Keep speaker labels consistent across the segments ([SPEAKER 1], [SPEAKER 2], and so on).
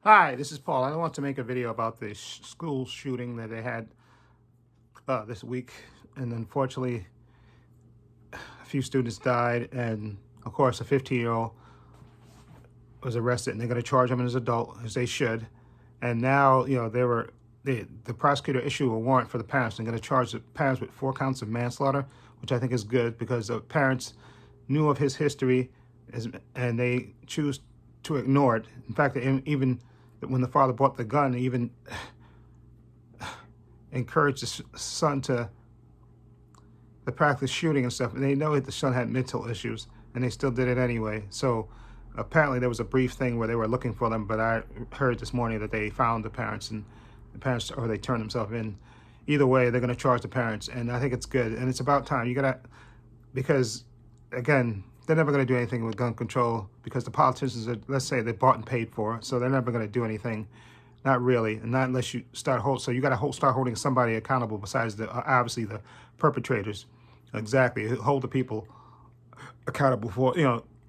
[SPEAKER 1] Hi, this is Paul. I want to make a video about the school shooting that they had this week. And unfortunately, a few students died. And of course, a 15-year-old was arrested, and they're going to charge him as an adult, as they should. And now, the prosecutor issued a warrant for the parents. They're going to charge the parents with 4 counts of manslaughter, which I think is good because the parents knew of his history and they choose to ignore it. In fact, even when the father bought the gun, he even encouraged the son to practice shooting and stuff. And they know that the son had mental issues, and they still did it anyway. So apparently there was a brief thing where they were looking for them, but I heard this morning that they found the parents, or they turned themselves in. Either way, they're going to charge the parents, and I think it's good. And it's about time. Because again, they're never going to do anything with gun control because the politicians are, let's say, they bought and paid for, so they're never going to do anything. Not really, and not unless you so you got to start holding somebody accountable besides obviously the perpetrators. Exactly, hold the people accountable for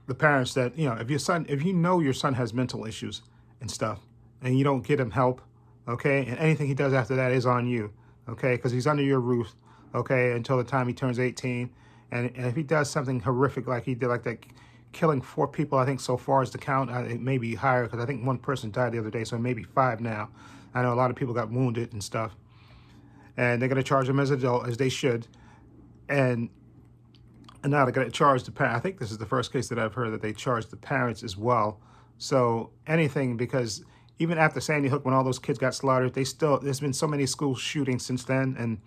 [SPEAKER 1] the parents that if you know your son has mental issues and stuff, and you don't get him help, okay, and anything he does after that is on you, okay, because he's under your roof, okay, until the time he turns 18. And if he does something horrific like he did, like that, killing 4 people, I think so far is the count. It may be higher because I think 1 person died the other day, so maybe 5 now. I know a lot of people got wounded and stuff. And they're going to charge him as an adult, as they should. And now they're going to charge the parents. I think this is the first case that I've heard that they charge the parents as well. So anything, because even after Sandy Hook, when all those kids got slaughtered, there's been so many school shootings since then, and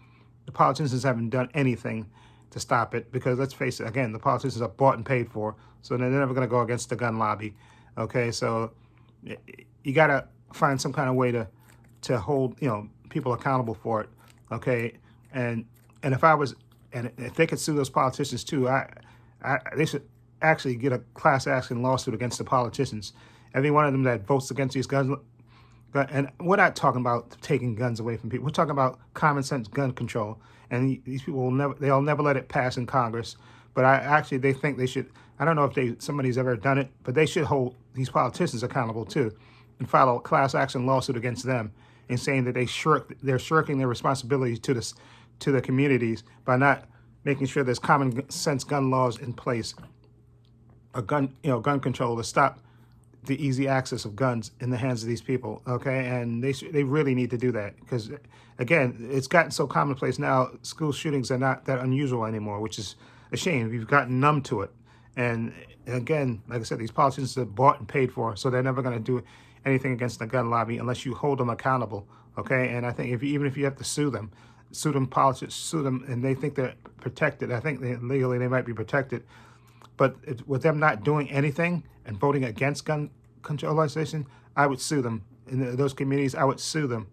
[SPEAKER 1] the politicians haven't done anything to stop it, because let's face it, again, the politicians are bought and paid for, so they're never going to go against the gun lobby. Okay, so you got to find some kind of way to hold people accountable for it. Okay, and if they could sue those politicians too, they should actually get a class action lawsuit against the politicians. Every one of them that votes against these guns. And we're not talking about taking guns away from people. We're talking about common sense gun control. And these people they'll never let it pass in Congress. But they think they should. I don't know if somebody's ever done it, but they should hold these politicians accountable too, and file a class action lawsuit against them, and saying that they're shirking their responsibilities to the communities by not making sure there's common sense gun laws in place, or gun control to stop the easy access of guns in the hands of these people, okay? And they really need to do that, because, again, it's gotten so commonplace now. School shootings are not that unusual anymore, which is a shame. We've gotten numb to it. And again, like I said, these politicians are bought and paid for, so they're never going to do anything against the gun lobby unless you hold them accountable, okay? And I think even if you have to sue them, and they think they're protected. I think legally they might be protected. But with them not doing anything and voting against gun control legislation, I would sue them. In those communities, I would sue them.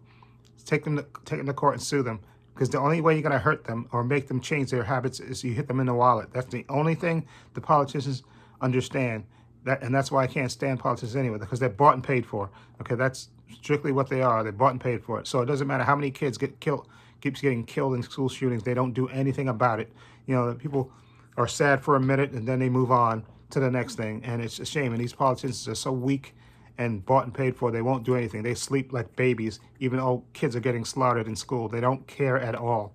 [SPEAKER 1] Take them to court and sue them. Because the only way you're going to hurt them or make them change their habits is you hit them in the wallet. That's the only thing the politicians understand. And that's why I can't stand politicians anyway, because they're bought and paid for. Okay, that's strictly what they are. They're bought and paid for it. So it doesn't matter how many kids keeps getting killed in school shootings. They don't do anything about it. People are sad for a minute, and then they move on to the next thing. And it's a shame. And these politicians are so weak and bought and paid for, they won't do anything. They sleep like babies, even though kids are getting slaughtered in school. They don't care at all.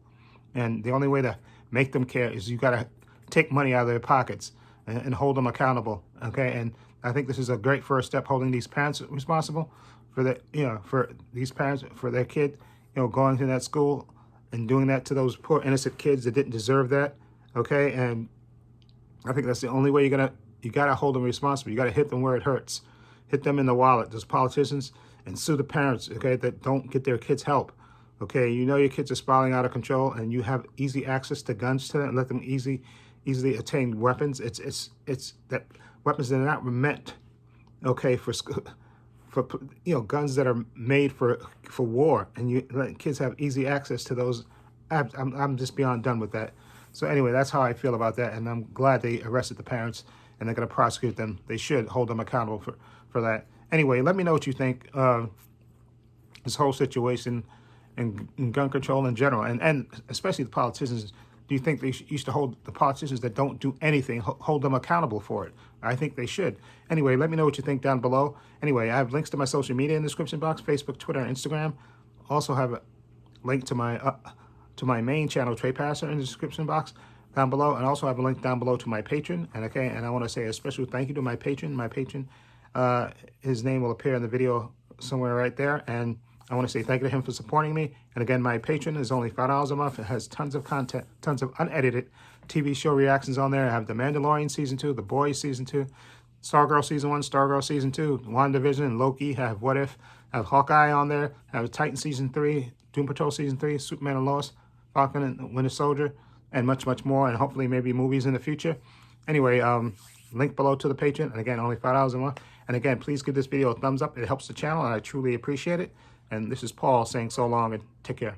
[SPEAKER 1] And the only way to make them care is you got to take money out of their pockets and hold them accountable. Okay, and I think this is a great first step, holding these parents responsible for these parents, for their kid, going to that school and doing that to those poor innocent kids that didn't deserve that. Okay, and I think that's the only way you gotta hold them responsible. You gotta hit them where it hurts, hit them in the wallet, those politicians, and sue the parents, okay, that don't get their kids help. Okay, your kids are spiraling out of control, and you have easy access to guns to them, and let them easily attain weapons. It's that weapons that are not meant, okay, for guns that are made for war, and you let kids have easy access to those. I'm just beyond done with that. So anyway, that's how I feel about that, and I'm glad they arrested the parents, and they're going to prosecute them. They should hold them accountable for that. Anyway, let me know what you think of this whole situation and gun control in general, and especially the politicians. Do you think they used to hold the politicians that don't do anything, hold them accountable for it? I think they should. Anyway, let me know what you think down below. Anyway, I have links to my social media in the description box, Facebook, Twitter, and Instagram. Also have a link to my main channel, Trepacer, in the description box down below, and also have a link down below to my patron. And okay, and I want to say a special thank you to my patron. His name will appear in the video somewhere right there, and I want to say thank you to him for supporting me. And again, my patron is only $5 a month. It has tons of content, tons of unedited TV show reactions on there. I have The Mandalorian Season 2, The Boys Season 2, Stargirl Season 1, Stargirl Season 2, WandaVision, Loki. I have What If. I have Hawkeye on there. I have Titan Season 3, Doom Patrol Season 3, Superman and Lois, Falcon and Winter Soldier, and much, much more, and hopefully maybe movies in the future. Anyway, link below to the Patreon, and again, only $5 a month. And again, please give this video a thumbs up. It helps the channel, and I truly appreciate it. And this is Paul saying so long, and take care.